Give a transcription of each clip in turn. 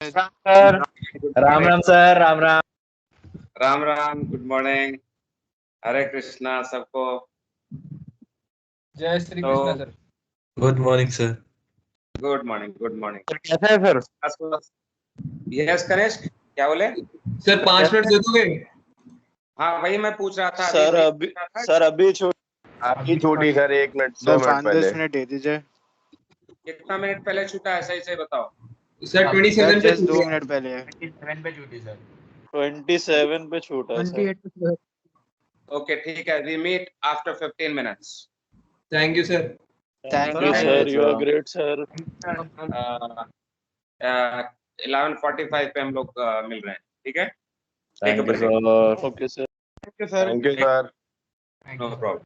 Sir. Ram Ram sir, Ram Ram. Ram Ram, good morning. Hare Krishna सबको। जय Shri Krishna sir. Good morning sir. Good morning, good morning. Sir कैसा है sir? Yes Kanishka, क्या बोले? सर 5 मिनट दे दोगे? हाँ वही मैं पूछ रहा था। सर अभी आपकी छोटी सर, 1 मिनट 2 सर मिनट 5-10 पहले। मिनट दे दीजिए कितना मिनट पहले छूटा है, सही से बताओ। Sir 27 sir. पे जस्ट 2 मिनट पहले 27 पे छूटी सर। 27 पे छूटा है सर। ओके ठीक है, we meet after 15 minutes. Thank you sir. Thank you sir, you are great sir. 11:45 पे हम लोग मिल रहे हैं, ठीक है? Thank you sir. Okay sir. Thank you sir. No problem.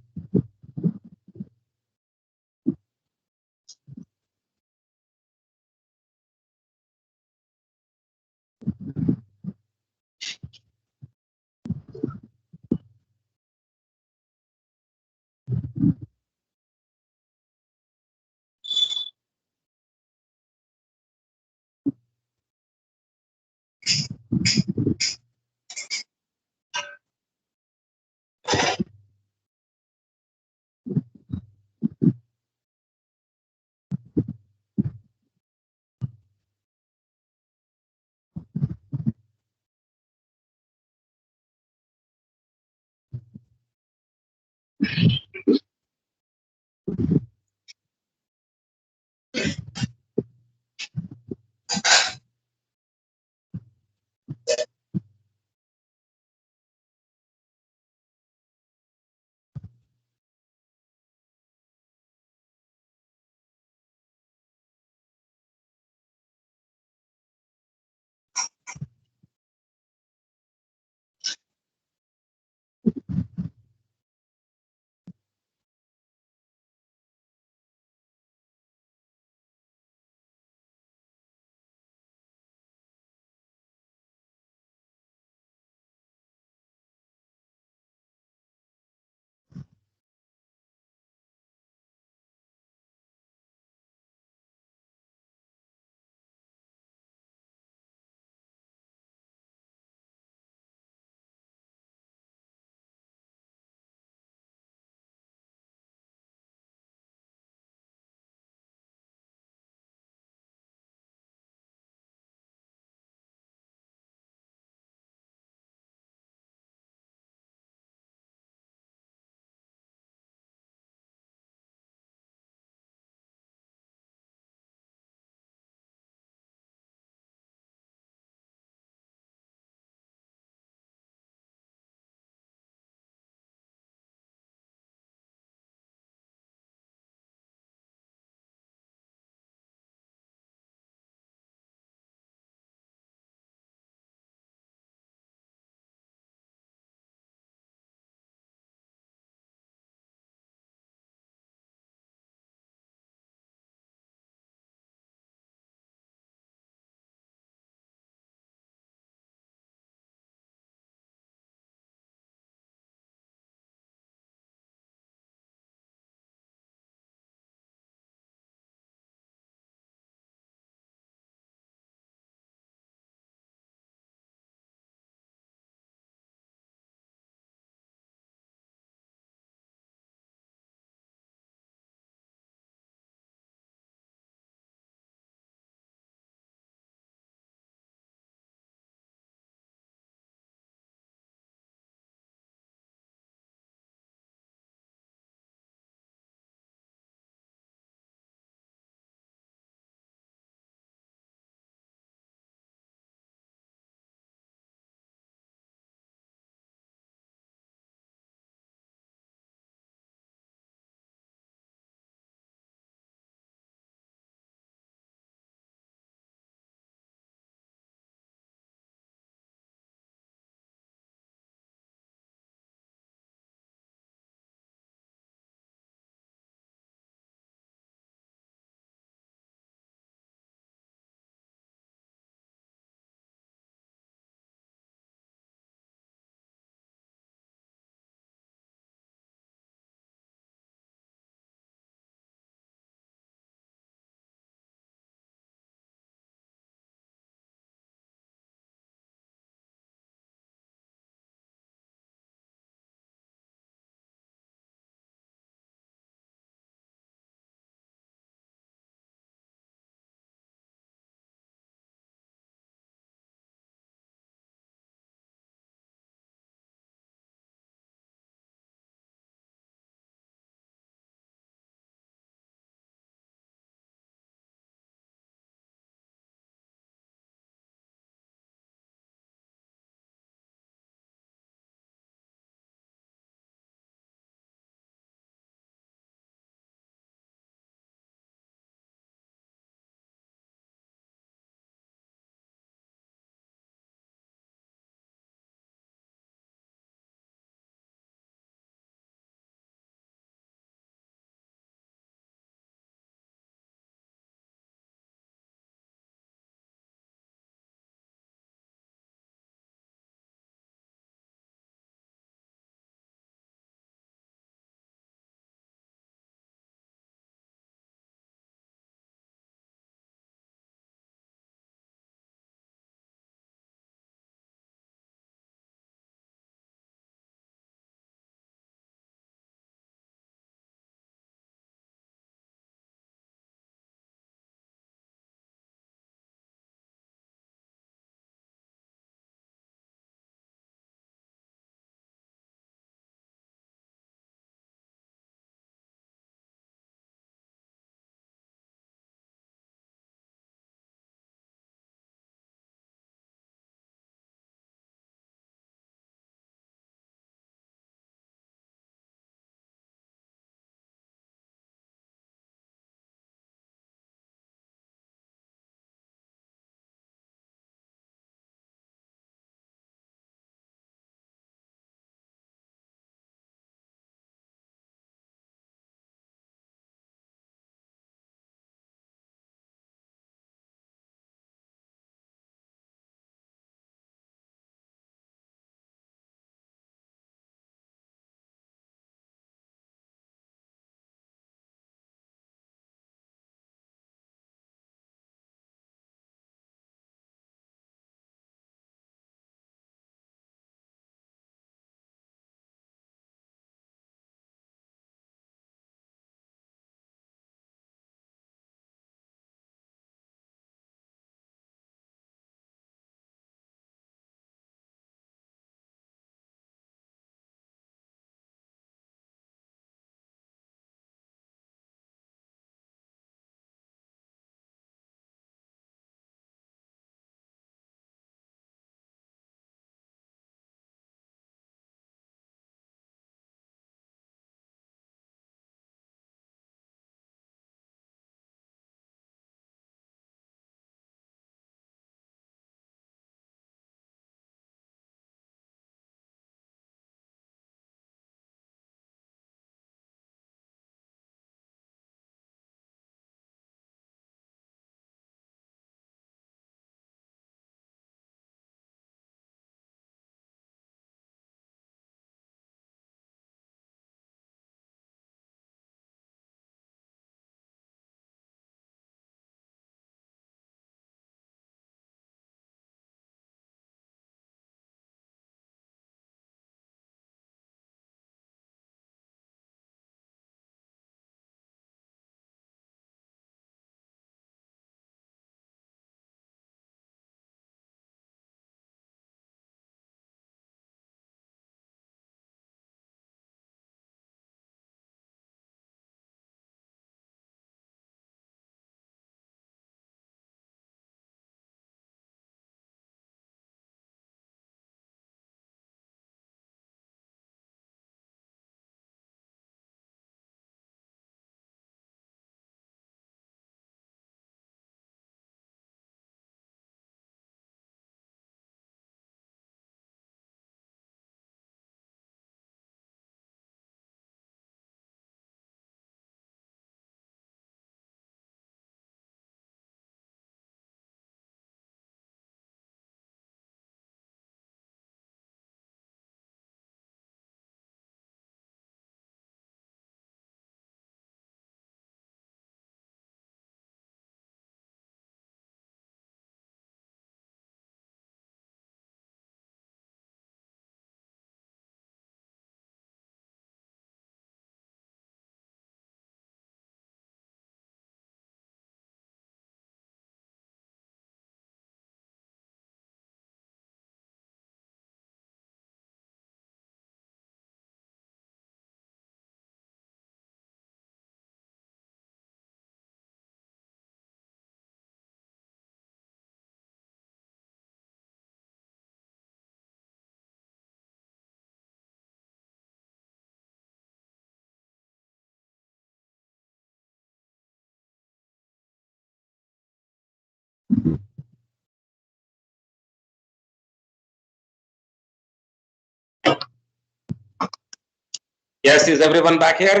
Yes, is everyone back here?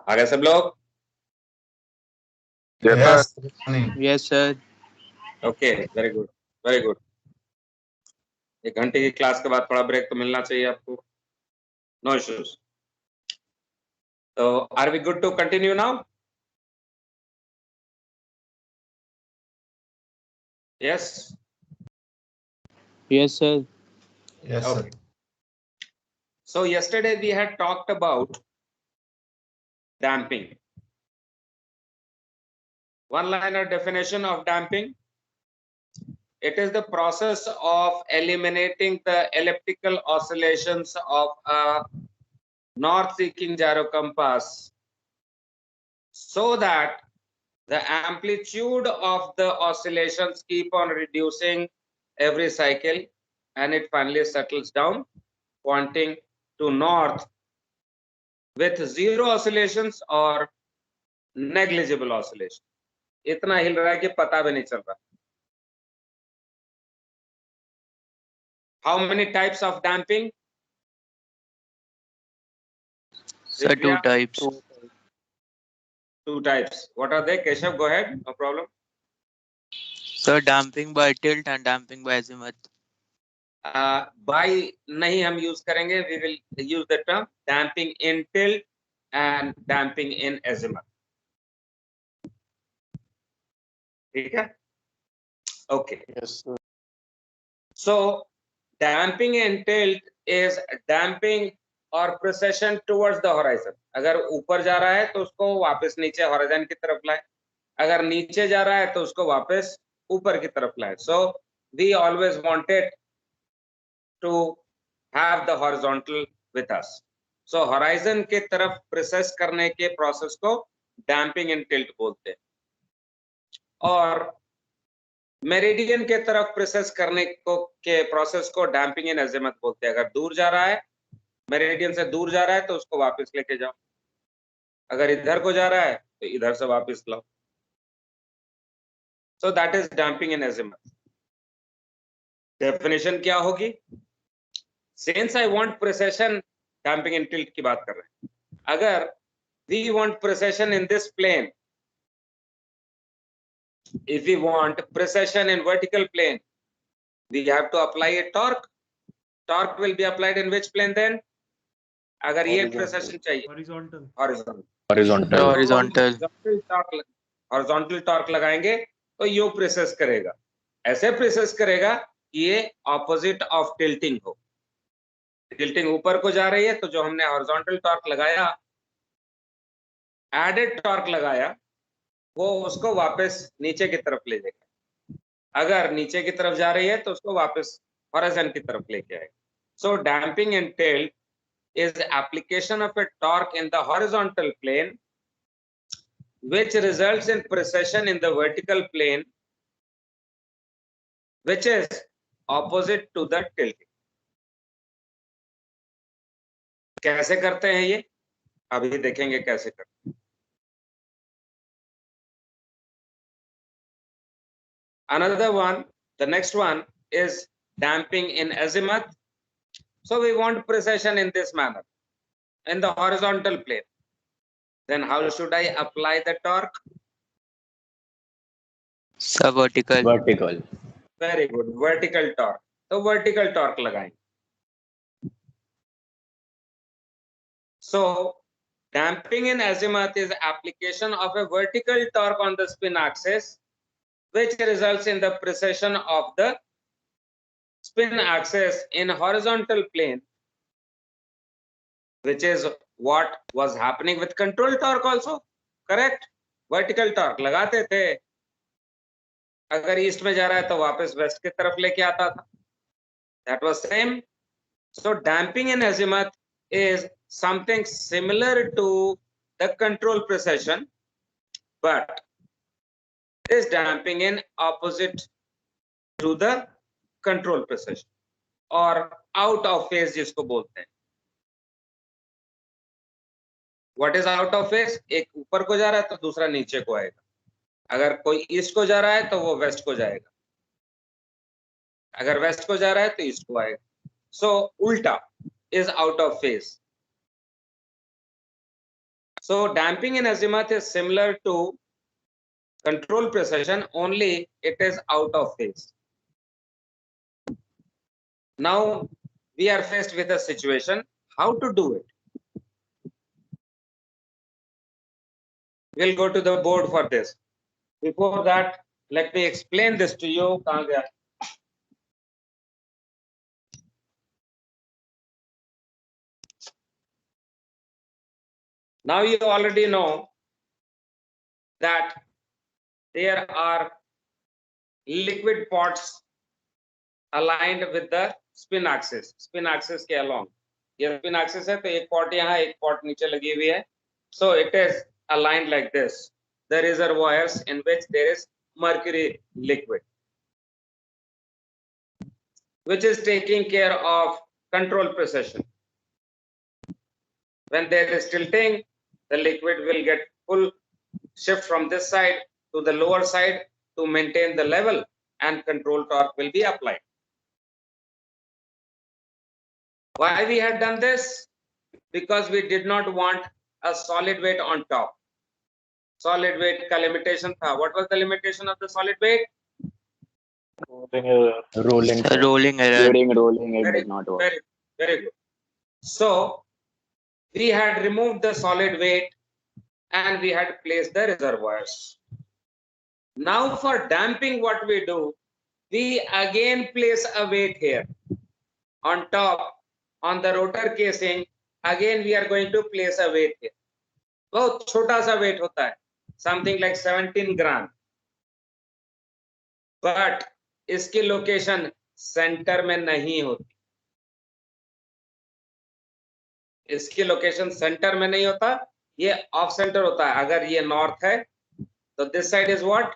आ गए सब लोग? Yes, sir. Yes, sir. Okay, very good, very good. 1 घंटे की क्लास के बाद थोड़ा ब्रेक तो मिलना चाहिए आपको. No issues. So, are we good to continue now? Yes. Yes, sir. Yes, sir. Okay. So yesterday we had talked about damping. One-liner definition of damping. It is the process of eliminating the elliptical oscillations of a north-seeking gyro compass so that the amplitude of the oscillations keep on reducing every cycle and it finally settles down pointing to north with zero oscillations or negligible oscillation. इतना हिल रहा है कि पता भी नहीं चल रहा. How many types of damping? Sir, 2 types. 2 types. What are they? Keshav, go ahead. No problem. Sir, damping by tilt and damping by azimuth. By नहीं हम use करेंगे. We will use the term damping in tilt and damping in azimuth. ठीक है? Okay. Yes, sir. So damping in tilt is damping or precession towards the horizon. अगर ऊपर जा रहा है तो उसको वापस नीचे horizon की तरफ लाए. अगर नीचे जा रहा है तो उसको वापस ऊपर की तरफ लाए. So we always wanted to have the horizontal with us. So horizon के तरफ precess करने के process को damping in tilt बोलते हैं. और मेरिडियन के तरफ प्रेसेस करने को के प्रोसेस को डैम्पिंग इन अजीमथ बोलते हैं. अगर दूर जा रहा है, मेरिडियन से दूर जा रहा है तो उसको वापस लेके जाओ. अगर इधर को जा रहा है तो इधर से वापस लाओ. So that is damping in azimuth. Definition क्या होगी? Since I want precession, damping in tilt की बात कर रहे हैं. अगर we want precession in this plane, if we want precession in vertical plane, we have to apply a torque. Torque will be applied in which plane then? अगर ये precession चाहिए, horizontal. Horizontal torque लगाएंगे तो यो presses करेगा. ऐसे presses करेगा कि ये opposite of tilting हो. Tilting ऊपर को जा रही है तो जो हमने horizontal torque लगाया, added torque लगाया, वो उसको वापस नीचे की तरफ ले जाएगा. अगर नीचे की तरफ जा रही है तो उसको वापस horizon की तरफ लेके आएगा. So damping in tilt is application of a torque in the horizontal plane which results in precession in the vertical plane which is opposite to the tilting. कैसे करते हैं ये? अभी देखेंगे कैसे करते हैं. Another one, the next one is damping in azimuth. So we want precession in this manner, in the horizontal plane. Then how should I apply the torque? Sir, vertical. Very good, vertical torque. So vertical torque लगाएंगे. So damping in azimuth is application of a vertical torque on the spin axis, which results in the precession of the spin axis in horizontal plane, which is what was happening with control torque also. Correct? Vertical torque लगाते थे, अगर east में जा रहा है तो वापस waste की तरफ लेके आता था. That was same. So damping in azimuth is something similar to the control precession, but is damping in opposite to the control precession or out of phase जिसको बोलते हैं. What is out of phase? एक ऊपर को जा रहा है तो दूसरा नीचे को आएगा. अगर कोई ईस्ट को जा रहा है तो वो वेस्ट को जाएगा. अगर वेस्ट को जा रहा है तो ईस्ट को आएगा. So ulta is out of phase. So damping in azimuth is similar to control precession, only it is out of phase. Now we are faced with a situation, how to do it? We'll go to the board for this. Before that, let me explain this to you. कहाँ गया? Now you already know that there are liquid pots aligned with the spin axis. Spin axis के along. ये spin axis है तो एक pot यहाँ एक pot नीचे लगी हुई है. So it is aligned like this. The reservoirs in which there is mercury liquid, which is taking care of control precession. When there is tilting, the liquid will get full shift from this side to the lower side to maintain the level, and control torque will be applied. Why we had done this? Because we did not want a solid weight on top. Solid weight का limitation था. What was the limitation of the solid weight? Rolling. Sir, rolling error. During rolling, it Very, did not work. very good. So we had removed the solid weight and we had placed the reservoirs. Now for damping, what we do, we again place a weight here on top, on the rotor casing. Again we are going to place a weight here. बहुत छोटा सा weight होता है, something like 17 gram. But इसकी location centre में नहीं होती. इसकी लोकेशन सेंटर में नहीं होता, ये ऑफ सेंटर होता है. अगर ये नॉर्थ है तो this side is what,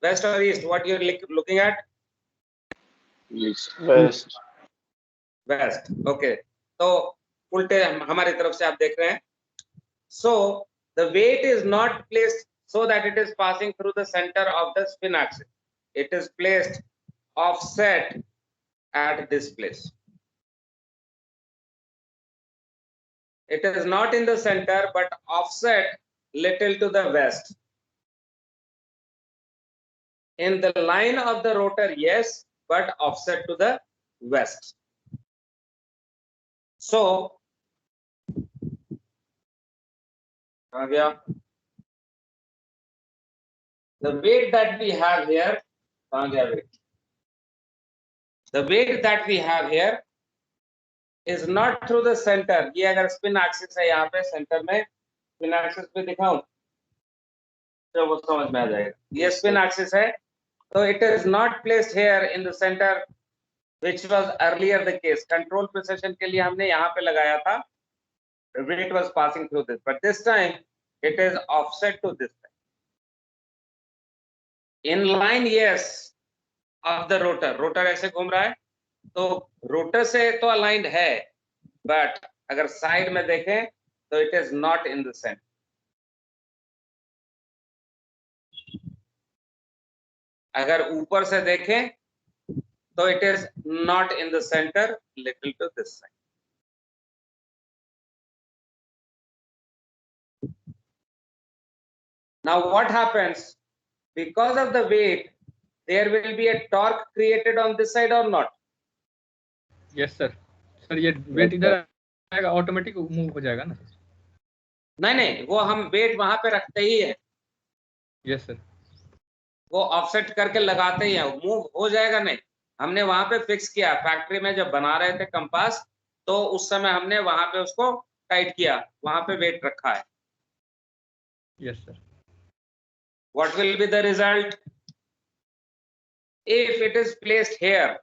west और east. What you are looking at? West. West. Okay, तो उल्टे हमारी तरफ से आप देख रहे हैं. So the weight is not placed so that it is passing through the center of the spin axis. It is placed offset at this place. It is not in the center but offset little to the west. In the line of the rotor, yes, but offset to the west. So आ गया. The weight that we have here, the weight that we have here is not through the center. ये अगर spin axis है यहाँ पे center में, spin axis पे दिखाऊं तो वो समझ में आ जाएगा. ये spin axis है, तो it is not placed here in the center, which was earlier the case. Control precession के लिए हमने यहाँ पे लगाया था. The weight was passing through this, but this time it is offset to this. In line, yes, of the rotor. Rotor ऐसे घूम रहा है, तो rotor से तो aligned है, but अगर side में देखें तो it is not in the center. अगर ऊपर से देखें तो it is not in the center, little to this side. Now what happens? Because of the weight, there will be a torque created on this side or not? Yes sir. Sir ये wait इधर आएगा, automatic move हो जाएगा ना? नहीं नहीं, वो हम वेट वहां पे रखते ही है. Yes sir. वो ऑफसेट करके लगाते ही है, मूव हो जाएगा नहीं. हमने वहां पे फिक्स किया. फैक्ट्री में जब बना रहे थे कंपास, तो उस समय हमने वहां पे उसको टाइट किया, वहां पे वेट रखा है. Yes sir. What will be the result? If it is placed here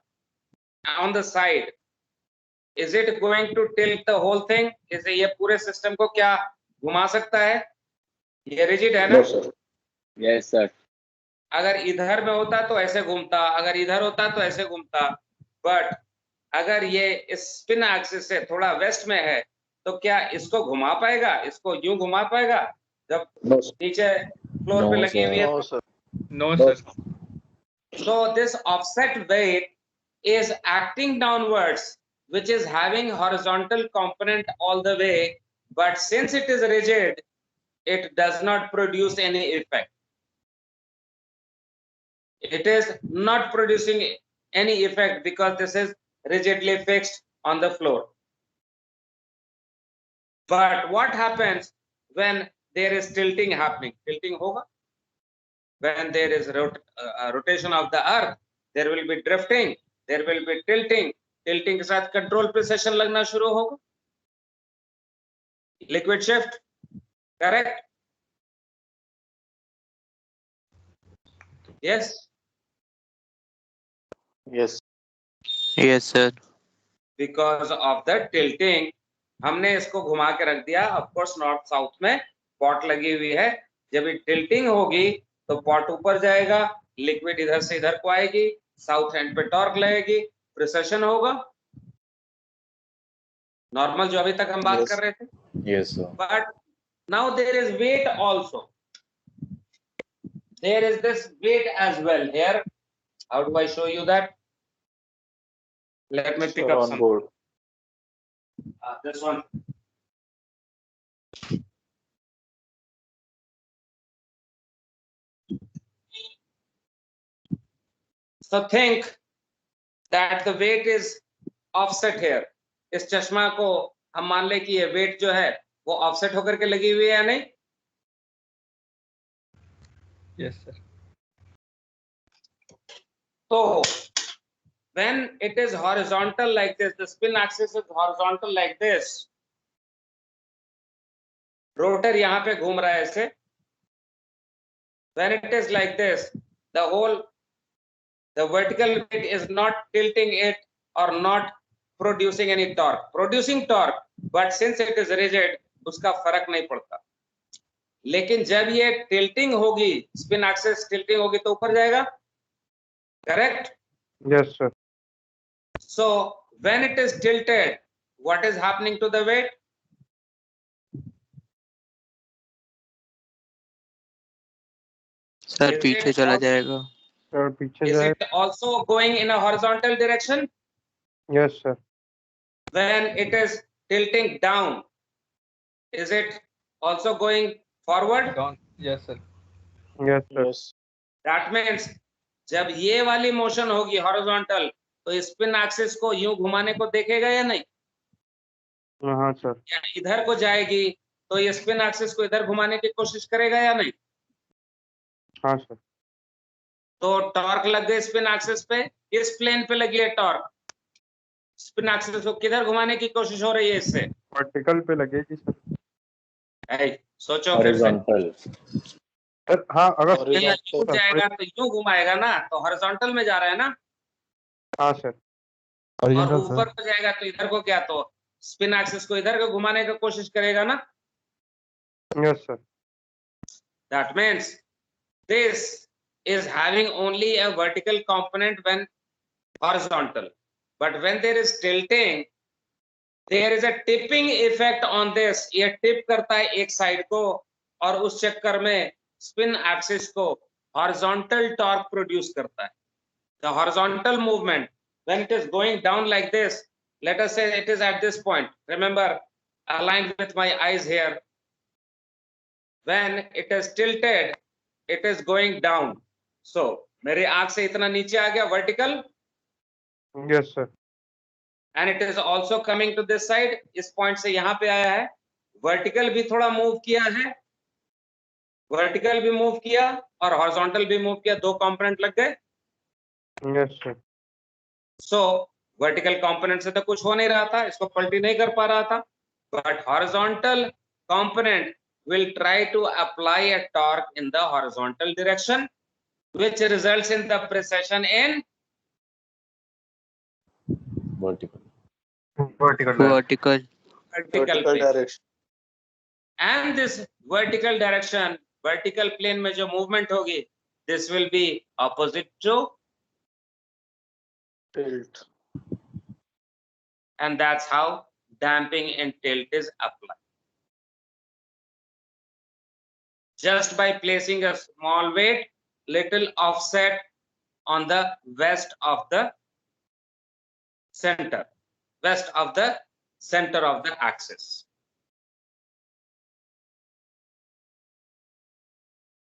on the side, is it going to tilt the whole thing? इसे ये पूरे सिस्टम को क्या घुमा सकता है? ये रिजिड है ना? Yes sir. अगर इधर में होता तो ऐसे घूमता, अगर इधर होता तो ऐसे घूमता. बट अगर ये इस स्पिन एक्सिस से थोड़ा वेस्ट में है, तो क्या इसको घुमा पाएगा? इसको यूं घुमा पाएगा जब नीचे फ्लोर पे लगी हुई है? No, sir. No sir. So this offset weight is acting downwards which is having horizontal component all the way, but since it is rigid, it does not produce any effect. It is not producing any effect because this is rigidly fixed on the floor. But what happens when there is tilting happening? Tilting hoga. When there is rotation of the earth, there will be drifting, there will be tilting. Tilting के साथ control precession लगना शुरू होगा. Liquid shift, correct? Yes. Yes. Yes, sir. Because of the tilting, हमने इसको घुमा के रख दिया. Of course नॉर्थ साउथ में पॉट लगी हुई है. जब ये टिल्टिंग होगी तो पॉट ऊपर जाएगा, लिक्विड इधर से इधर को आएगी, साउथ एंड पे टॉर्क लगेगी, प्रिसेशन होगा. नॉर्मल जो अभी तक हम बात कर रहे थे. Yes, sir. But now there is weight also. There is this weight as well here. How do I show you that? Let me pick up on some. board. This one. So think that the weight is offset here. इस चश्मा को हम मान ले कि ये wait जो है वो ऑफसेट होकर के लगी हुई है या नहीं? Yes, sir. So when it is horizontal like this, the spin axis is horizontal like this. Rotor यहाँ पे घूम रहा है ऐसे. When it is like this, the vertical weight is not tilting it or not producing any torque. Producing torque, but since it is rigid, उसका फर्क नहीं पड़ता. लेकिन जब ये tilting होगी, spin axis tilting होगी तो ऊपर जाएगा. Correct? Yes, sir. So when it is tilted, what is happening to the weight? Sir Is पीछे it चला also- जाएगा. Sir, पीछे Is जाए. it also going in a horizontal direction? Yes, sir. When it is tilting down, is it also going forward? Down. Yes, sir. Yes, sir. Yes. That means जब ये वाली motion होगी horizontal तो spin axis को यूं घुमाने को देखेगा या नहीं? हाँ, sir. या इधर को जाएगी तो ये स्पिन एक्सिस को इधर घुमाने की कोशिश करेगा या नहीं? हाँ, sir. तो टॉर्क लग गई स्पिन एक्सिस पे, इस प्लेन पे लगी है टॉर्क. स्पिन एक्सिस को किधर घुमाने की कोशिश हो रही है इससे? वर्टिकल पे लगेगी सर. सोचो फिर से. हॉरिजॉन्टल. सर हाँ, अगर ये यूं जाएगा तो यूं घुमाएगा ना, तो हॉरिजॉन्टल में जा रहा है ना. हाँ सर. और ऊपर को जाएगा तो इधर को क्या, तो स्पिन एक्सिस को इधर को घुमाने की कोशिश करेगा ना. Yes sir. That means this is having only a vertical component when horizontal, but when there is tilting, there is a tipping effect on this. ये टिप करता है एक साइड को और उस चक्कर में स्पिन एक्सिस को horizontal torque produce करता है. The horizontal movement, when it is going down like this, let us say it is at this point. Remember, aligned with my eyes here. When it is tilted, it is going down. So मेरे आंख से इतना नीचे आ गया vertical. Yes sir. And it is also coming to this side. इस point से यहाँ पे आया है. Vertical भी थोड़ा move किया है. Vertical भी move किया और horizontal भी move किया. दो component लग गए. Yes sir. So vertical component से तो कुछ हो नहीं रहा था, इसको पलटी नहीं कर पा रहा था. But horizontal component will try to apply a torque in the horizontal direction, which results in the precession in vertical. Vertical. direction. And this vertical direction, vertical plane में जो movement होगी, this will be opposite to tilt. and that's how damping and tilt is applied. Just by placing a small weight, little offset on the west of the center. west of the center of the axis.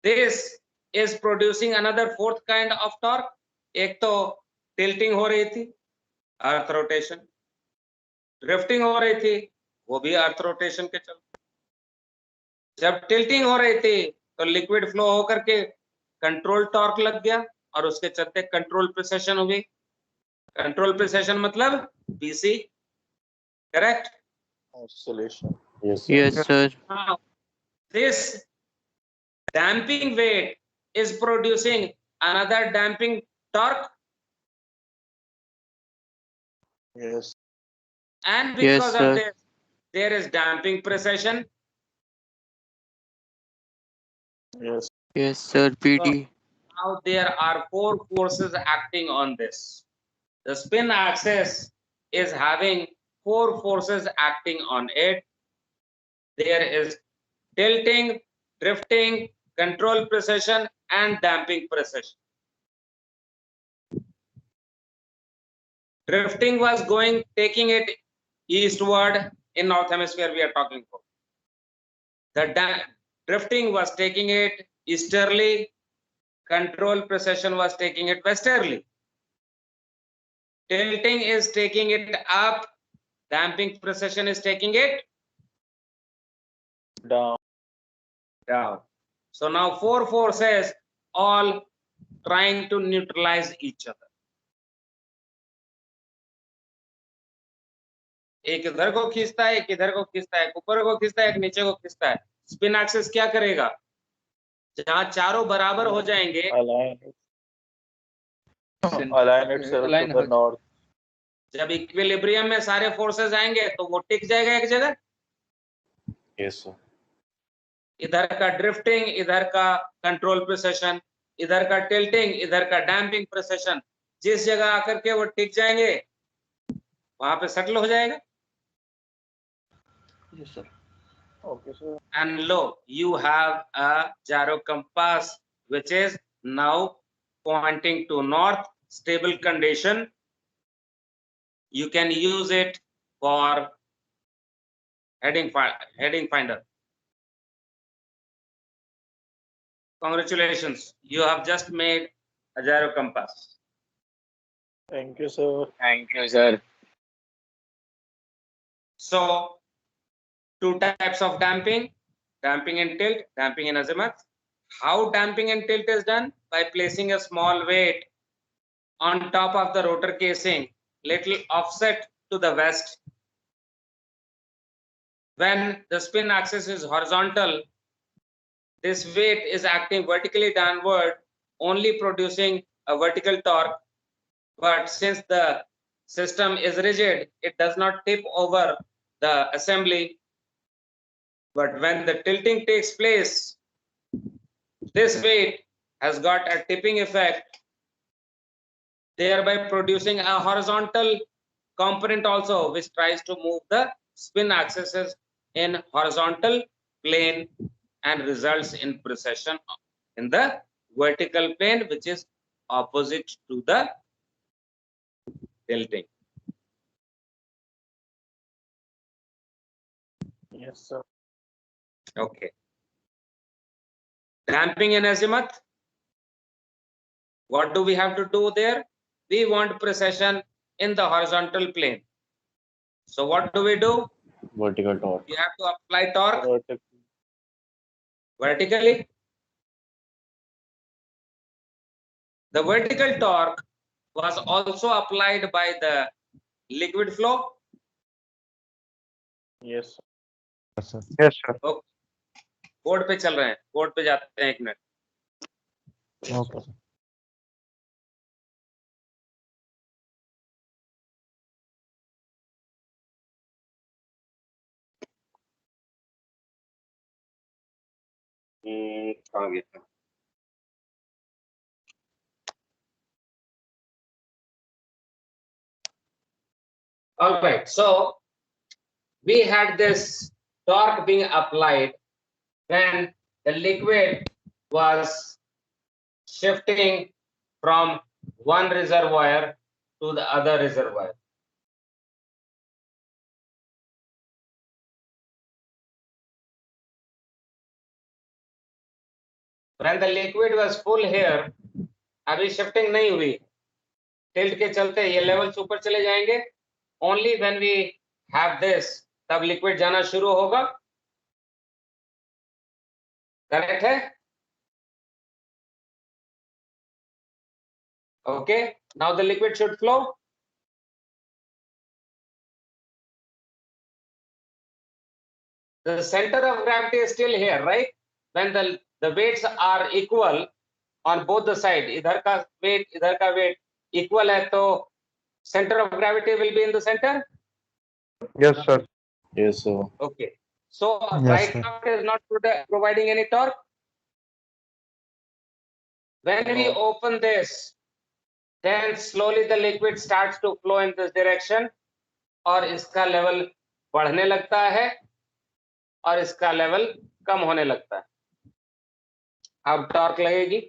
This is producing another fourth kind of torque. एक तो tilting हो रही थी, earth rotation, drifting हो रही थी, वो भी earth rotation के चलते। जब tilting हो रही थी तो liquid flow होकर के control torque लग गया और उसके चलते control precession हुई। Control precession मतलब PC, correct? Oscillation. Yes, Yes, sir. Now, this damping weight is producing another damping torque, Yes. and Yes, because sir. of this, there is damping precession. Yes. Yes, sir. PD. Now there are four forces acting on this. The spin axis is having four forces acting on it. There is tilting, drifting, control precession, and damping precession. Drifting was taking it eastward in North Hemisphere we are talking about. The drifting was taking it easterly, control precession was taking it westerly. Tilting is taking it up, damping precession is taking it Down. down. So now four forces all trying to neutralize each other. एक इधर को खींचता है, एक इधर को खींचता है, एक ऊपर को खींचता है, एक नीचे को खींचता है। स्पिन एक्सिस क्या करेगा? जहां चारों बराबर हो जाएंगे, Align itself Align to the हो- north. जब इक्विलिब्रियम में सारे फोर्सेस आएंगे तो वो टिक जाएगा एक जगह। yes, sir. इधर का ड्रिफ्टिंग, इधर का कंट्रोल प्रिसेशन, इधर का टिल्टिंग, इधर का डैम्पिंग प्रिसेशन, जिस जगह आकर के वो टिक जाएंगे वहां पे सेटल हो जाएगा। Yes, sir. Okay, sir. And lo, you have a gyro compass which is now pointing to north, stable condition. You can use it for heading finder. Congratulations, you have just made a gyro compass. Thank you, sir. Thank you, sir. So, two types of damping, damping and tilt, damping and azimuth. How damping and tilt is done? By placing a small weight on top of the rotor casing, little offset to the west. When the spin axis is horizontal, this weight is acting vertically downward, only producing a vertical torque. But since the system is rigid, it does not tip over the assembly. But when the tilting takes place, this weight has got a tipping effect, thereby producing a horizontal component also, which tries to move the spin axis in horizontal plane and results in precession in the vertical plane, which is opposite to the tilting. Yes, sir. Okay. Damping and azimuth. What do we have to do there? We want precession in the horizontal plane. So what do we do? Vertical torque. We have to apply torque Vertical. vertically. The vertical torque was also applied by the liquid flow. Yes, sir. Yes, sir. Board पे चल रहे हैं, board पे जाते हैं एक minute. Okay, sir. कहाँ गया? All right, so we had this torque being applied when the liquid was shifting from one reservoir to the other reservoir. when the liquid was full here, अभी shifting नहीं हुई, tilt के चलते ये levels ऊपर चले जाएंगे. Only when we have this, तब लिक्विड जाना शुरू होगा. करेक्ट है? Okay, now the liquid should flow. The center of gravity is still here, right? When the weights are equal on both the side, इधर का weight equal है, तो center of gravity will be in the center. Yes, sir. Yes, sir. Okay, so Yes, right sir. now it is not providing any torque. When we open this, then slowly the liquid starts to flow in this direction, और इसका level बढ़ने लगता है और इसका level कम होने लगता है. अब टॉर्क लगेगी.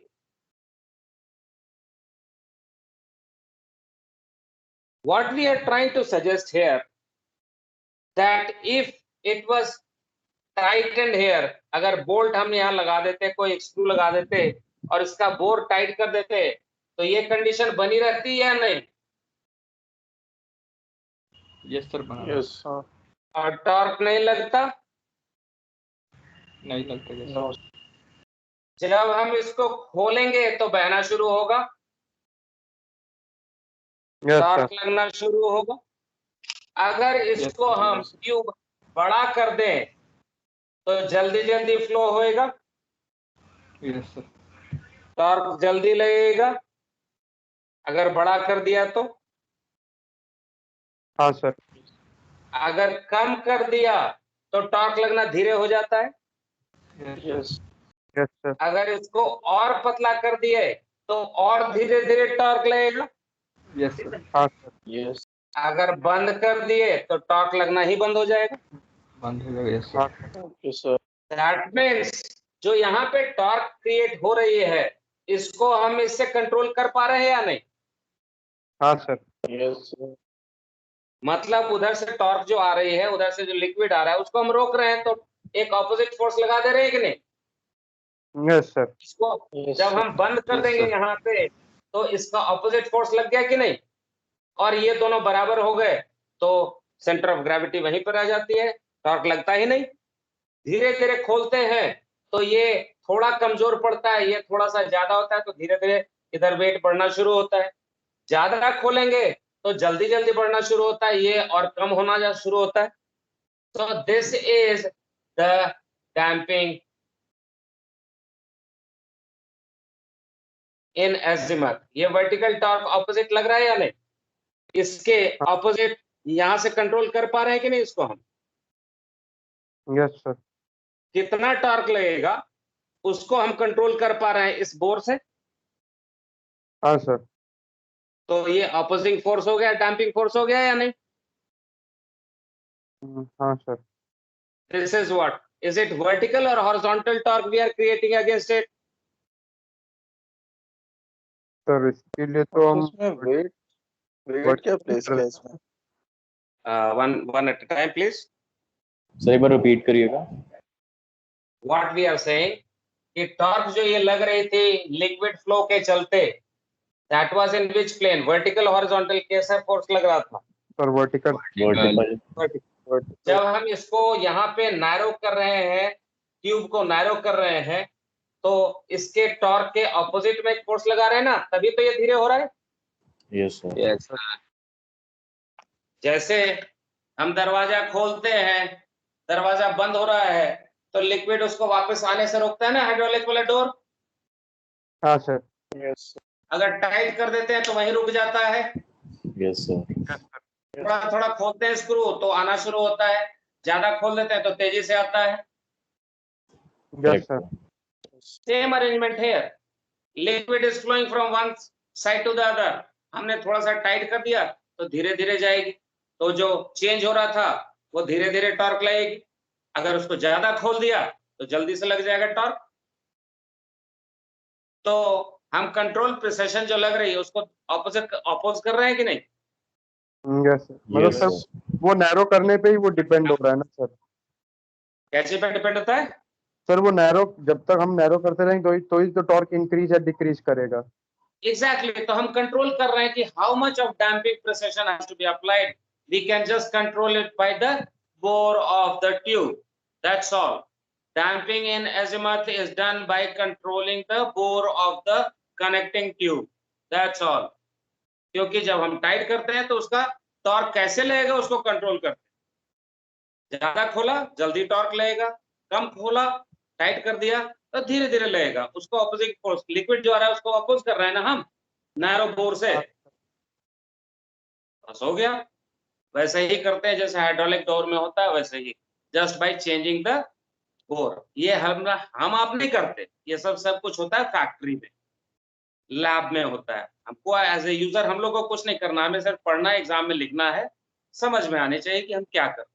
What we are trying to suggest here, that if it was tightened here, अगर बोल्ट हम यहाँ लगा देते, कोई स्क्रू लगा देते और इसका बोर टाइट कर देते, तो ये कंडीशन बनी रहती या नहीं? यस सर, बना Yes, sir. और टॉर्क नहीं लगता. नहीं लगता. Yes No. जब हम इसको खोलेंगे तो बहना शुरू होगा, Yes, टॉर्क sir. लगना शुरू होगा. अगर इसको हम ट्यूब बड़ा कर दें तो जल्दी जल्दी फ्लो होएगा, यस सर. टॉर्क जल्दी लगेगा. अगर बड़ा कर दिया तो, हाँ सर. अगर कम कर दिया तो टॉर्क लगना धीरे हो जाता है. Yes. Yes, sir. अगर इसको और पतला कर दिए तो और धीरे धीरे टॉर्क लगेगा. Yes sir. हाँ सर. Yes. अगर बंद कर दिए तो टॉर्क लगना ही बंद हो जाएगा. बंद हो जाएगा. यस हाँ sir. Sir. Okay, sir. That means जो यहाँ पे टॉर्क क्रिएट हो रही है, इसको हम इससे कंट्रोल कर पा रहे हैं या नहीं? हाँ सर. Yes, sir. मतलब उधर से टॉर्क जो आ रही है, उधर से जो लिक्विड आ रहा है, उसको हम रोक रहे हैं, तो एक ऑपोजिट फोर्स लगा दे रहे हैं कि नहीं? Yes, sir. इसको Yes, जब sir. हम बंद कर Yes, देंगे sir. यहाँ पे, तो इसका ऑपोजिट फोर्स लग गया कि नहीं? और ये दोनों बराबर हो गए तो सेंटर ऑफ ग्रेविटी वहीं पर आ जाती है, टॉर्क लगता ही नहीं. धीरे धीरे खोलते हैं तो ये थोड़ा कमजोर पड़ता है, ये थोड़ा सा ज्यादा होता है, तो धीरे धीरे इधर वेट बढ़ना शुरू होता है. ज्यादा खोलेंगे तो जल्दी जल्दी बढ़ना शुरू होता है, ये और कम होना शुरू होता है. So this is the damping in azimuth. ये वर्टिकल टॉर्क ऑपोजिट लग रहा है या नहीं? इसके ऑपोजिट यहां से कंट्रोल कर पा रहे हैं कि नहीं इसको हम? Yes, sir. कितना टॉर्क लगेगा उसको हम कंट्रोल कर पा रहे हैं इस बोर से. हाँ सर. तो ये ऑपोजिंग फोर्स हो गया, डैम्पिंग फोर्स हो गया या नहीं? हाँ sir. This is what? Is it vertical or horizontal torque we are creating against it? Sir इसके लिए तो हम उसमें वेट क्या प्लेस किया इसमें? One at a time, please. Sir एक बार रिपीट करिएगा. What we are saying कि टॉर्क जो ये लग रही थी लिक्विड फ्लो के चलते, that was in which plane? Vertical, horizontal, कैसा फोर्स लग रहा था? Sir vertical. वर्टिकल. जब हम इसको यहाँ पे नैरो कर रहे हैं, ट्यूब को नैरो कर रहे हैं, तो इसके टॉर्क के ऑपोजिट में एक फोर्स लगा रहे हैं ना, तभी तो ये धीरे हो रहा है. Yes sir. Yes. जैसे हम दरवाजा खोलते हैं, दरवाजा बंद हो रहा है, तो लिक्विड उसको वापस आने से रोकता है ना, हाइड्रोलिक वाला डोर. हाँ सर. Yes sir. अगर टाइट कर देते हैं तो वहीं रुक जाता है. Yes sir. थोड़ा थोड़ा खोलते हैं स्क्रू तो आना शुरू होता है, ज्यादा खोल देते हैं तो तेजी से आता है. Yes, sir. सेम अरेंजमेंट है. Liquid is flowing from one side to the other. हमने थोड़ा सा टाइट कर दिया तो धीरे धीरे जाएगी, तो जो चेंज हो रहा था वो धीरे धीरे टॉर्क लगेगी. अगर उसको ज्यादा खोल दिया तो जल्दी से लग जाएगा टॉर्क. तो हम कंट्रोल प्रिसिशन जो लग रही है उसको अपोज कर रहे हैं कि नहीं? Yes, sir. मतलब Yes, सर sir. वो नैरो करने पे ही वो डिपेंड हो रहा है ना सर. कैसे पे डिपेंड होता है? सर वो नैरो, जब तक हम नैरो करते रहेंगे तो ही तो टॉर्क इंक्रीज या डिक्रीज करेगा। एग्जैक्टली तो हम कंट्रोल कर रहे हैं कि how much of damping precision has to be applied, we can just control it by the bore of the tube, that's all. Damping in azimuth is done by controlling the bore of the connecting tube, that's all. क्योंकि जब हम tight करते हैं तो उसका torque कैसे लगेगा उसको कंट्रोल करते हैं। ज्यादा खोला जल्दी टॉर्क लगेगा, कम खोला टाइट कर दिया तो धीरे धीरे लगेगा। उसको ऑपोजिट फोर्स, लिक्विड जो आ रहा है उसको अपोज कर रहे हैं ना हम, नैरो बोर से, बस हो गया। वैसे ही करते हैं जैसे हाइड्रोलिक डोर में होता है, वैसे ही just by changing the bore. ये हम आप नहीं करते, ये सब कुछ होता है फैक्ट्री में, लैब में होता है। हमको एज ए यूजर हम लोग को कुछ नहीं करना, हमें सिर्फ पढ़ना है, एग्जाम में लिखना है, समझ में आनी चाहिए कि हम क्या कर।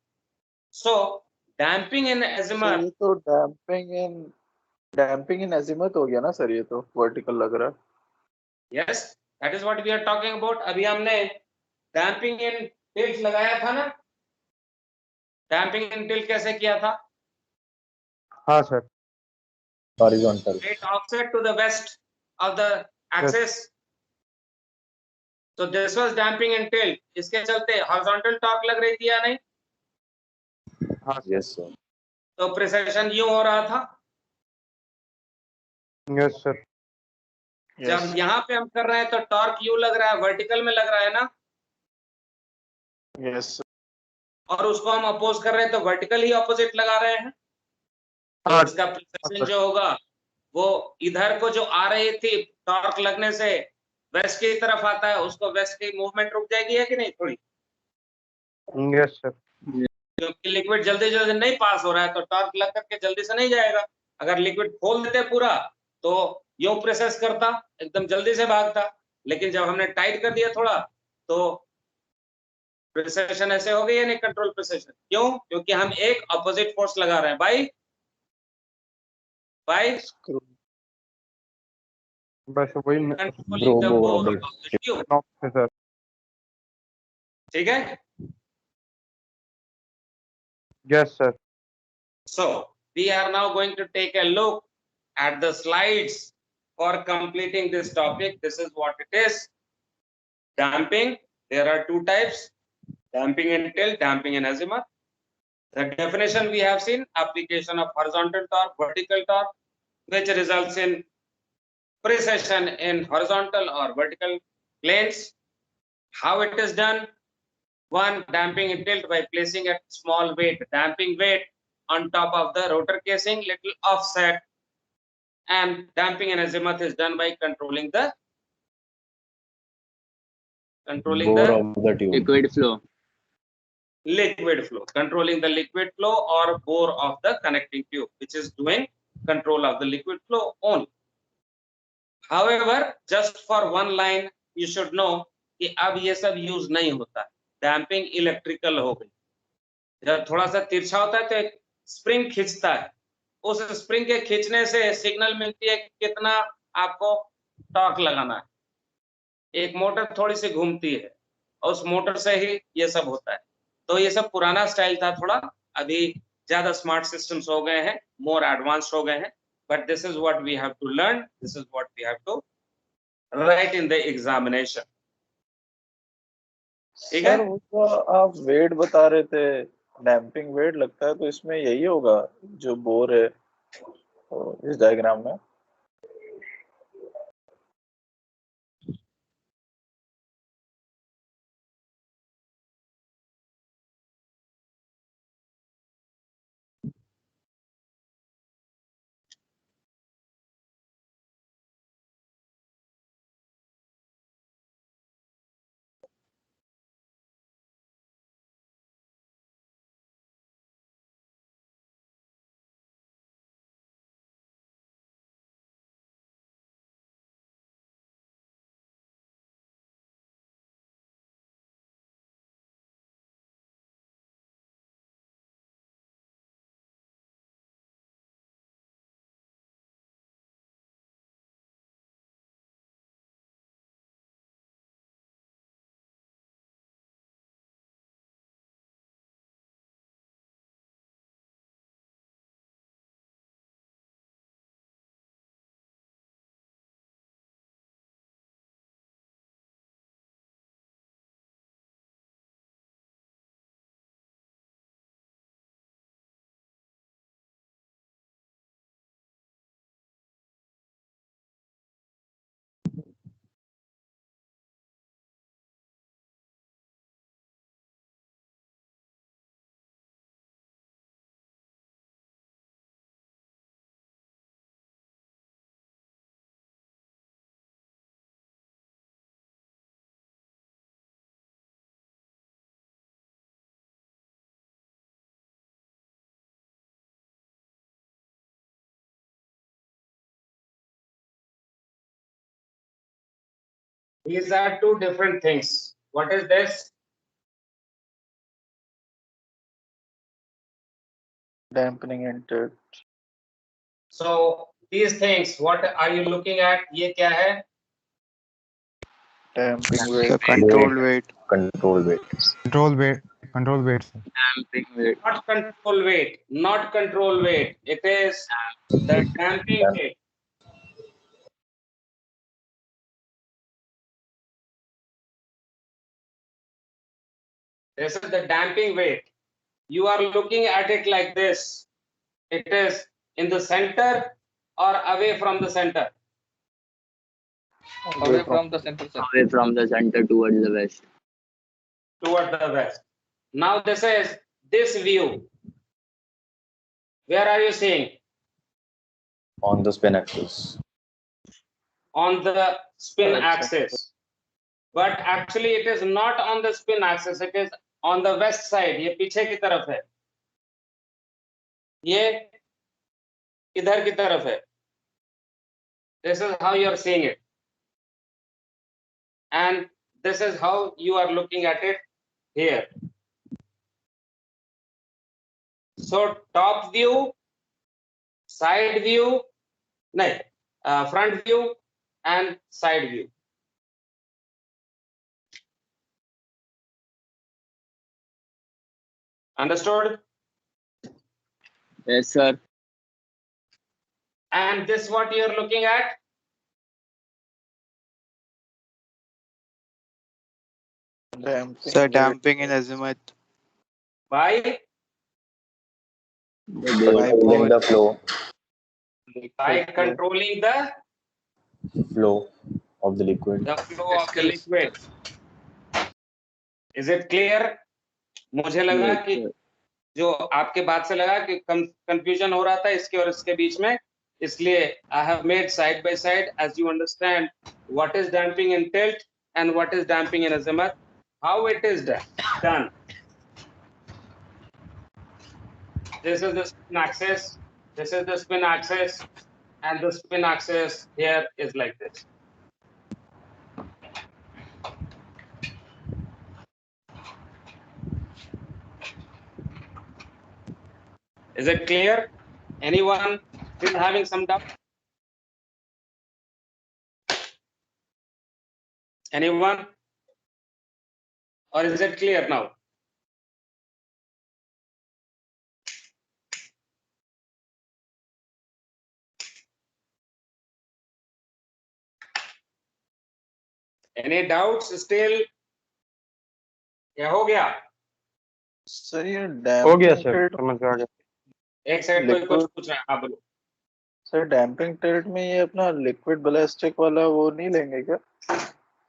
सो डैम्पिंग इन एजिमथ, ये तो डैम्पिंग इन एजिमथ हो गया ना सर, ये तो वर्टिकल लग रहा है। Yes that is what we are talking about. अभी हमने डैम्पिंग इन टिल्ट लगाया था ना, डैम्पिंग इन टिल्ट कैसे किया था? हाँ sir. Horizontal. Straight offset to the west of the axis. So this was damping in tilt. इसके चलते horizontal torque लग रही थी या नहीं? हाँ यस सर। तो प्रिसेशन यूं हो रहा था। Yes sir. जब यहाँ पे हम कर रहे हैं तो टॉर्क यू लग रहा है, वर्टिकल में लग रहा है ना, यस और उसको हम अपोज कर रहे हैं तो वर्टिकल ही ऑपोजिट लगा रहे हैं। तो हाँ इसका प्रिसेशन जो होगा वो इधर को जो आ रही थी टॉर्क लगने से वेस्ट की तरफ आता है, उसको वेस्ट की मूवमेंट रुक जाएगी है कि नहीं थोड़ी? Yes sir. क्योंकि लिक्विड जल्दी जल्दी नहीं पास हो रहा है तो टॉर्क लग करके जल्दी से नहीं जाएगा। अगर लिक्विड खोल देते पूरा तो यूं प्रोसेस करता, एकदम जल्दी से भागता, लेकिन जब हमने टाइट कर दिया थोड़ा तो प्रिसेशन ऐसे हो गई या नहीं, कंट्रोल प्रिसेशन। क्यों? क्योंकि हम एक अपोजिट फोर्स लगा रहे हैं बाई बस वही controlling the bore of the tube. Sir. ठीक है? Yes sir. So we are now going to take a look at the slides for completing this topic. This is what it is. Damping. There are two types: damping in tilt, damping in azimuth. The definition we have seen: application of horizontal torque, vertical torque, which results in precession in horizontal or vertical planes. How it is done? One, damping in tilt by placing a small weight, damping weight on top of the rotor casing, little offset, and damping in azimuth is done by controlling the Bore of the tube. Liquid flow. liquid flow, controlling the liquid flow or bore of the connecting tube, which is doing control of the liquid flow only. However, just for one line you should know कि अब ये सब use नहीं होता है, damping electrical हो गई। जब थोड़ा सा तिरछा होता है तो एक स्प्रिंग खींचता है, उस स्प्रिंग के खींचने से सिग्नल मिलती है कि कितना आपको टॉर्क लगाना है। एक मोटर थोड़ी सी घूमती है और उस मोटर से ही ये सब होता है। तो ये सब पुराना स्टाइल था थोड़ा, अभी ज्यादा स्मार्ट सिस्टम्स हो गए हैं, मोर एडवांस्ड हो गए हैं, but this is what we have to learn, this is what we have to write in the examination. ठीक है? सर वो जो आप वेट बता रहे थे, डैम्पिंग वेट, लगता है तो इसमें यही होगा जो बोर है तो इस डायग्राम में। These are two different things. What is this? Dampening and tilt. So these things, what are you looking at? ये क्या है? Damping The weight. control weight. Control weight. Control weight, sir. Damping weight. Not control weight. Not control weight. It is the damping weight. This is the damping weight. You are looking at it like this. It is in the center or away from the center. Away from the center, sir. Away from the center towards the west. Towards the west. Now this is this view. Where are you seeing? On the spin axis. On the spin Right, axis. But actually it is not on the spin axis. It is on the west side. ये पीछे की तरफ है. ये इधर की तरफ है. This is how you are seeing it. And this is how you are looking at it here. So top view, side view, no, front view and side view. Understood? Yes, sir. And this what you are looking at? Damping. Sir, weight. damping in azimuth. By The bore. Controlling the flow controlling the flow of the liquid. flow of the liquid. Is it clear? मुझे लगा Yes, कि sir. जो आपके बात से लगा कि confusion हो रहा था इसके और इसके बीच में, इसलिए I have made side by side as you understand what is damping in tilt and what is damping in azimuth, how it is done. This is the spin axis, this is the spin axis, and the spin axis here is like this. Is it clear? Anyone still having some doubt? Anyone? Or is it clear now? Any doubts still? क्या हो गया? Sir ये हो गया damping sir, tilt. समझ में आ गया. एक सेकंड कोई कुछ Liquid. पूछ रहा है. हाँ बोलो. सर डैम्पिंग टिल्ट में ये अपना लिक्विड बैलिस्टिक वाला वो नहीं लेंगे क्या?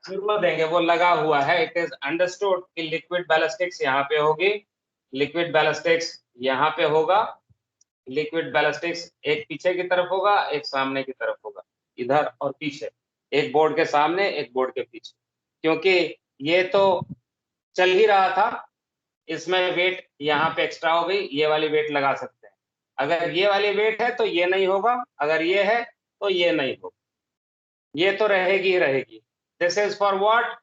जरूर देंगे, वो लगा हुआ है. इट इज अंडरस्टूड कि लिक्विड बैलिस्टिक्स यहाँ पे होगी, लिक्विड बैलिस्टिक्स यहाँ पे होगा. लिक्विड बैलिस्टिक्स एक पीछे की तरफ होगा, एक सामने की तरफ होगा, इधर और पीछे, एक बोर्ड के सामने एक बोर्ड के पीछे. क्योंकि ये तो चल ही रहा था, इसमें वेट यहाँ पे एक्स्ट्रा हो गई, ये वाली वेट लगा सकते हैं. अगर ये वाली वेट है तो ये नहीं होगा, अगर ये है तो ये नहीं होगा, ये तो रहेगी ही रहेगी. This is for what?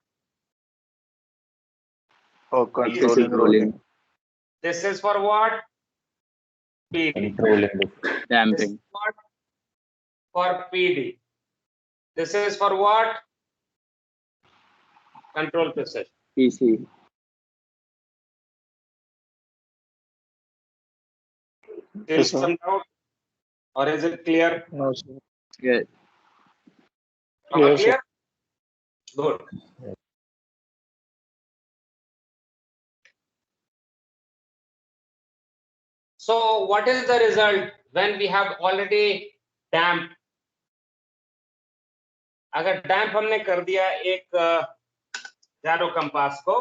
और controlling rolling. This is for what? PD. Controlling the flow. This is Damping. what? For PD. This is for what? Control precision. PC. Still Yes, sir. some doubt? Or is it clear? No, sir. Yes. Clear, sir. Clear? Good. So what is the result when we have already damped? अगर डैम्प हमने कर दिया एक gyro compass को,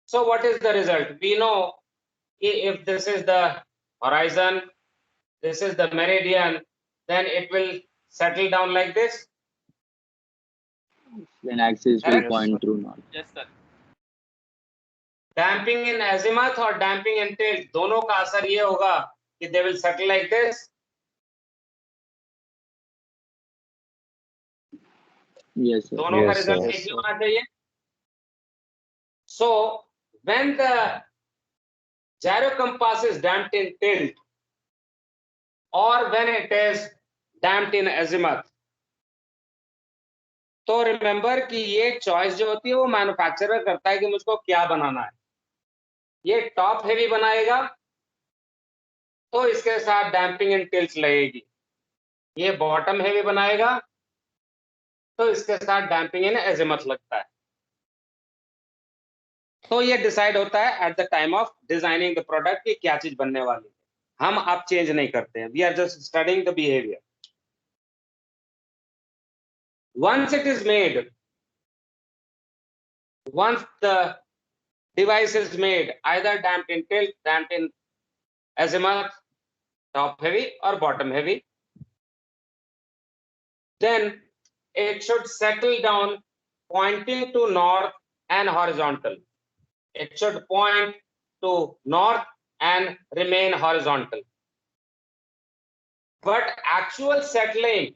so what is the result? We know if this is the horizon, this is the meridian, then it will settle down like this. Then axis will Correct. point through north. Yes, sir. Damping in azimuth और damping in tilt, दोनों का असर ये होगा कि they will settle like this. Yes, sir. दोनों का Yes, result sir. एक ही होना चाहिए. So when the gyro compass is damped in tilt or when it is damped in azimuth, तो रिमेंबर कि ये चॉइस जो होती है वो मैन्युफैक्चरर करता है कि मुझको क्या बनाना है. ये टॉप हेवी बनाएगा तो इसके साथ डैम्पिंग इन टिल्ट लगेगी. ये बॉटम हेवी बनाएगा तो इसके साथ डैम्पिंग इन एजिमथ लगता है. तो ये डिसाइड होता है at the time of designing the product कि क्या चीज बनने वाली है. हम आप चेंज नहीं करते हैं. We are just studying the behaviour. Once it is made, once the device is made, either damped in tilt, damped in azimuth, top heavy or bottom heavy, then it should settle down pointing to north and horizontal. It should point to north and remain horizontal. But actual settling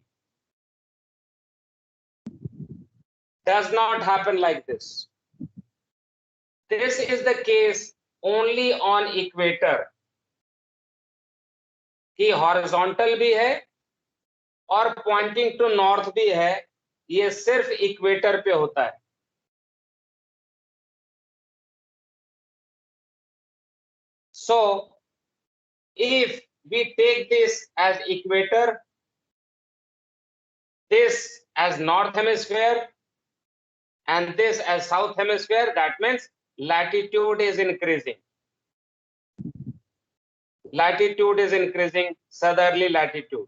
does not happen like this. This is the case only on equator. कि horizontal भी है और pointing to north भी है. ये सिर्फ equator पे होता है. So if we take this as equator, this as north hemisphere and this as south hemisphere, that means latitude is increasing. Latitude is increasing, southerly latitude.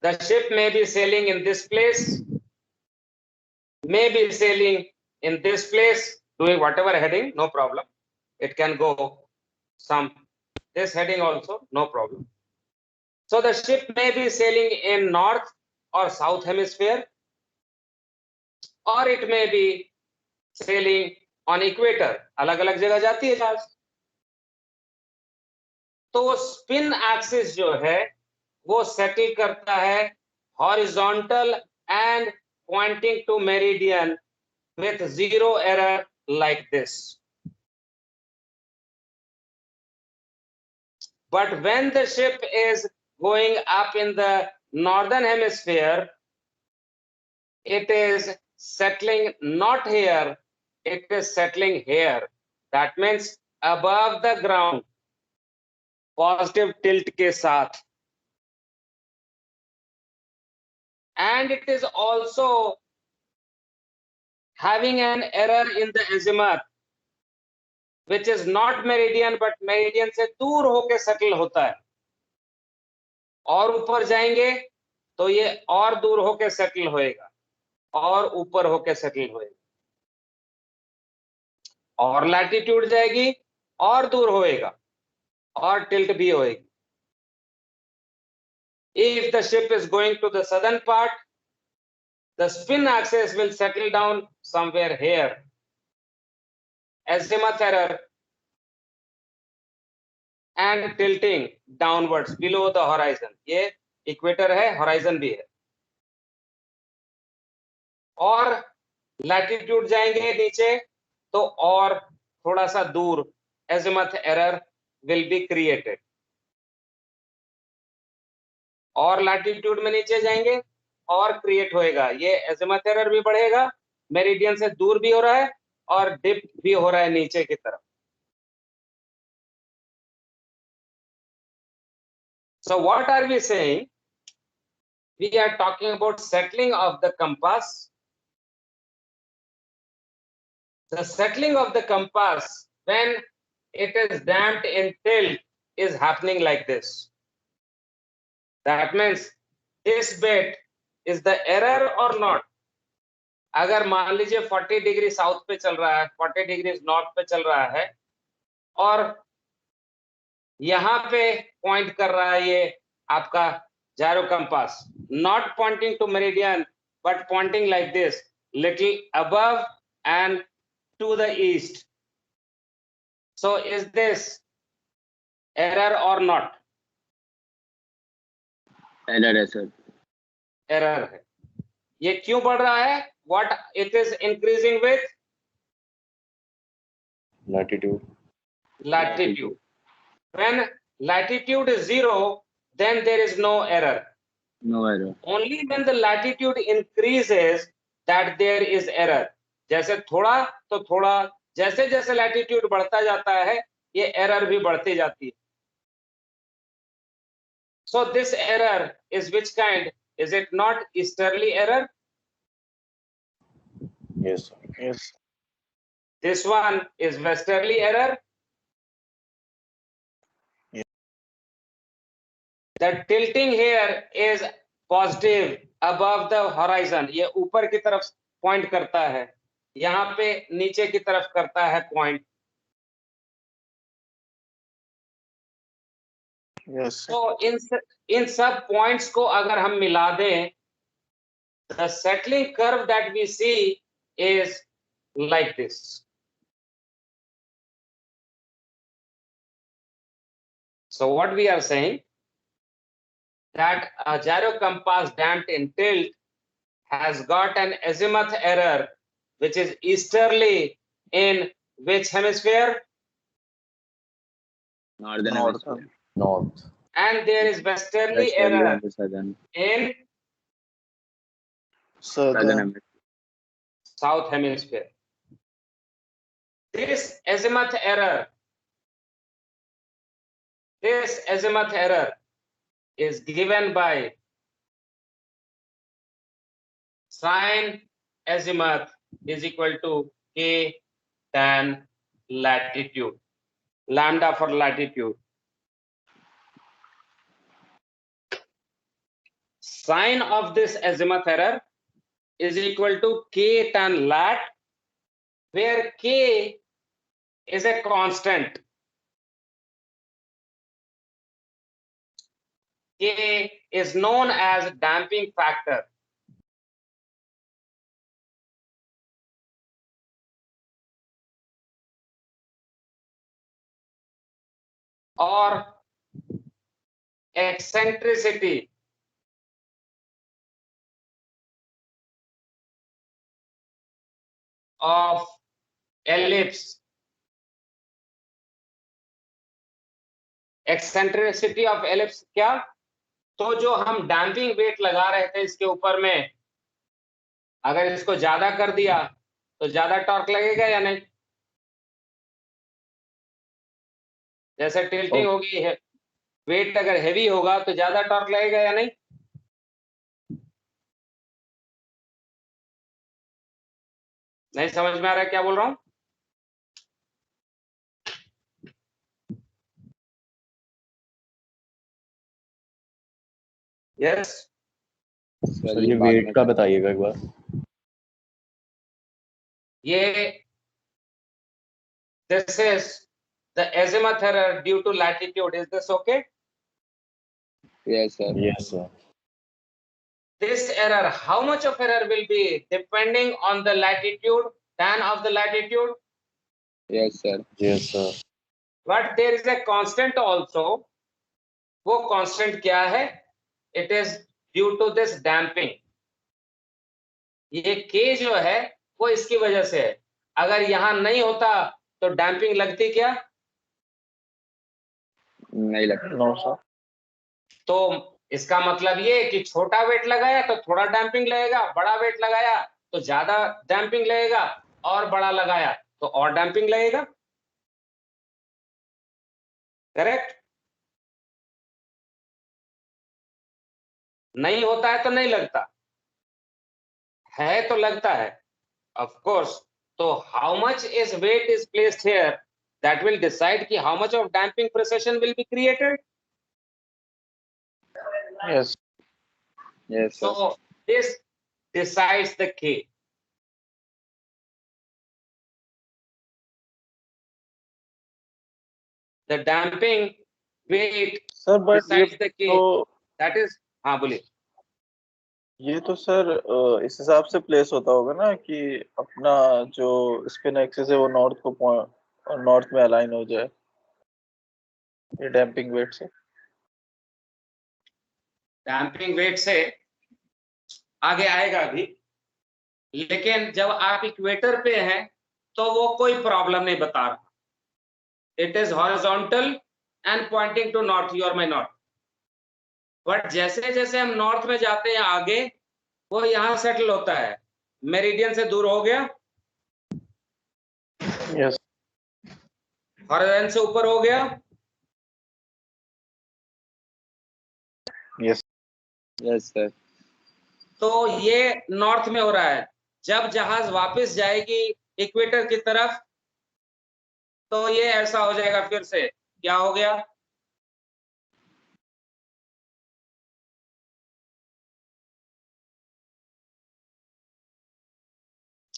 The ship may be sailing in this place, may be sailing in this place, doing whatever heading, no problem. It can go some this heading also, no problem. So the ship may be sailing in north or south hemisphere, or it may be sailing on equator. अलग अलग जगह जाती है जहाज. तो spin axis जो है वो सेटल करता है horizontal and pointing to meridian with zero error like this. But when the ship is going up in the northern hemisphere, it is settling not here, it is settling here. That means above the ground, positive tilt के साथ. And it is also having an error in the azimuth, which is not meridian but meridian से दूर होके settle होता है. और ऊपर जाएंगे तो ये और दूर होके सेटल होएगा और ऊपर होके सेटल होएगा. और लैटिट्यूड जाएगी और दूर होएगा और टिल्ट भी होएगी. If the ship is going to the southern part, the spin axis will settle down somewhere here. Azimuth error and tilting downwards below the horizon. ये इक्वेटर है, horizon भी है. और लैटिट्यूड जाएंगे नीचे तो और थोड़ा सा दूर azimuth error will be created. और लैटिट्यूड में नीचे जाएंगे और क्रिएट होएगा. ये azimuth error भी बढ़ेगा, मेरिडियन से दूर भी हो रहा है और डिप भी हो रहा है नीचे की तरफ. So what are we saying? We are talking about settling of the compass. The settling of the compass when it is damped in tilt is happening like this. That means this bit is the error or not. अगर मान लीजिए 40 degree south पे चल रहा है, 40 degree north पे चल रहा है और यहाँ पे पॉइंट कर रहा है ये आपका gyro compass, not pointing to meridian but pointing like this, little above and to the east. So is this error or not? Error है sir. एरर है। ये क्यों बढ़ रहा है? What it is increasing with? Latitude. Latitude. When latitude is 0, then there is no error. No error. Only when the latitude increases that there is error. जैसे थोड़ा तो थोड़ा, जैसे जैसे लैटिट्यूड बढ़ता जाता है ये एरर भी बढ़ती जाती है। So this error is which kind? Is it not easterly error? Yes, sir. Yes. This one is westerly error. Yeah. The tilting here is positive above the horizon. ये ऊपर की तरफ पॉइंट करता है, यहाँ पे नीचे की तरफ करता है पॉइंट। Yes. तो इन सब पॉइंट्स को अगर हम मिला दें, the settling curve that we see is like this. So what we are saying that a gyrocompass damped in tilt has got an azimuth error which is easterly in which hemisphere? Northern North. hemisphere. North. And there is westerly Westerly error and the southern. in Southern Southern. hemisphere. south hemisphere. This azimuth error is given by sine azimuth is equal to k tan latitude, lambda for latitude. Sine of this azimuth error is equal to k tan lat, where k is a constant. K is known as damping factor. Or eccentricity of ellipse. Eccentricity of ellipse क्या? तो जो हम damping wait लगा रहे थे इसके ऊपर में, अगर इसको ज्यादा कर दिया तो ज्यादा टॉर्क लगेगा या नहीं? जैसे टिल्टिंग होगी है, वेट अगर हेवी होगा तो ज्यादा टॉर्क लगेगा या नहीं? नहीं समझ में आ रहा है क्या बोल रहा हूं? यस। सर ये वेट का बताइएगा एक बार। ये this is the azimuth error due to latitude. Is this okay? Yes, sir. Yes, sir. This error, how much of error will be depending on the latitude, tan of the latitude? Yes, sir. Yes, sir. But there is a constant also. वो constant क्या है? It is due to this damping. ये K जो है वो इसकी वजह से है। अगर यहाँ नहीं होता तो डैम्पिंग लगती क्या? नहीं लगता। No, sir. तो इसका मतलब ये कि छोटा वेट लगाया तो थोड़ा डैम्पिंग लगेगा, बड़ा वेट लगाया तो ज्यादा डैम्पिंग लगेगा, और बड़ा लगाया तो और डैम्पिंग लगेगा। करेक्ट? नहीं होता है तो नहीं लगता है, तो लगता है ऑफ कोर्स। तो how much is weight is placed here, that will decide कि how much of damping precession will be created. Yes. Yes, sir. So this decides the K. The damping weight Sir, but decides the K. तो That is, हाँ बोलिए। ये तो sir इस हिसाब से place होता होगा ना कि अपना जो स्पिन एक्सिस है वो नॉर्थ में अलाइन हो जाए, ये डैम्पिंग वेट से। डैम्पिंग वेट से आगे आएगा अभी। लेकिन जब आप इक्वेटर पे हैं तो वो कोई प्रॉब्लम नहीं बता रहा। It is horizontal and pointing to north, you are my north. बट जैसे जैसे हम नॉर्थ में जाते हैं आगे, वो यहाँ सेटल होता है, मेरिडियन से दूर हो गया, यस हॉरिजॉन से ऊपर हो गया, यस यस सर। तो ये नॉर्थ में हो रहा है। जब जहाज वापस जाएगी इक्वेटर की तरफ तो ये ऐसा हो जाएगा, फिर से क्या हो गया,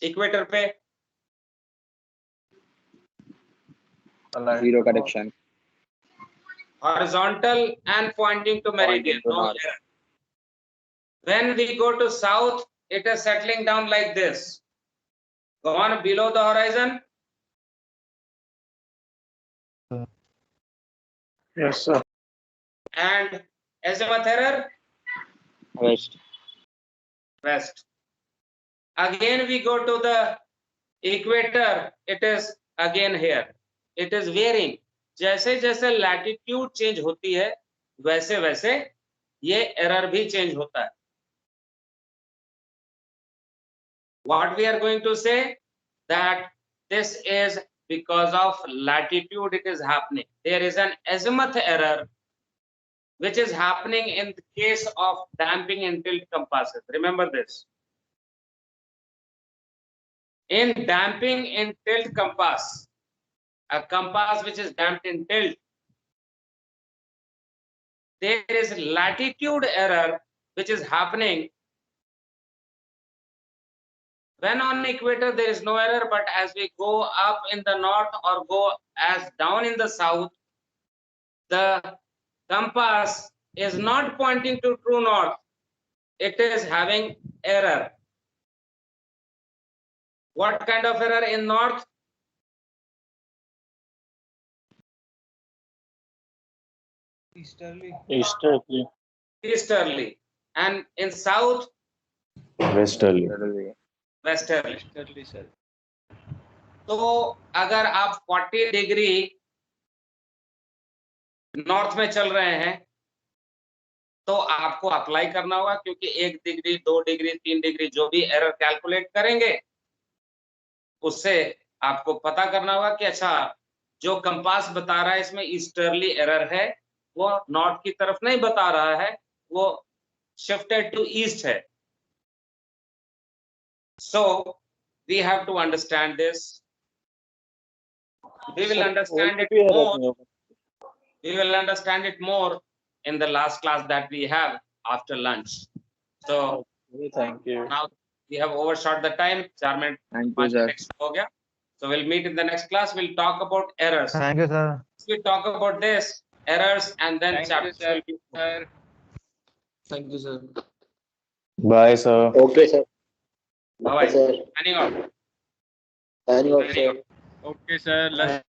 इक्वेटर पे zero correction. horizontal and pointing to meridian, to no north. error. When we go to south, it is settling down like this, gone below the horizon. Yes sir And azimuth error, west. west. Again we go to the equator, it is again here, it is varying. जैसे जैसे latitude change होती है वैसे वैसे ये error भी change होता है। What we are going to say that this is because of latitude it is happening. There is an azimuth error which is happening in the case of damping and tilt compasses. Remember this. In damping and tilt compass, a compass which is damped in tilt, there is latitude error which is happening. When on equator there is no error, but as we go up in the north or go as down in the south, the compass is not pointing to true north, it is having error. What kind of error in north? Easterly Easterly. And in south, westerly. westerly. तो अगर आप 40 degree north में चल रहे हैं तो आपको apply करना होगा, क्योंकि 1 डिग्री 2 डिग्री 3 डिग्री जो भी एरर कैलकुलेट करेंगे उससे आपको पता करना होगा कि अच्छा जो कंपास बता रहा है इसमें ईस्टर्ली एरर है, वो नॉर्थ की तरफ नहीं बता रहा है, वो शिफ्टेड टू ईस्ट है। So we have to understand this. We will understand it more. We will understand it more in the last class that we have after lunch. So thank you now we have overshot the time. 4 minute thank you sir. हो गया. So we'll meet in the next class. We'll talk about errors. Thank you, sir. We talk about this errors and then Thank you, chapters sir. will be. Sir. Thank you, sir. Bye sir. Okay, sir. Bye bye. Sir. Signing off. Signing off, sir. Okay, sir. Lunch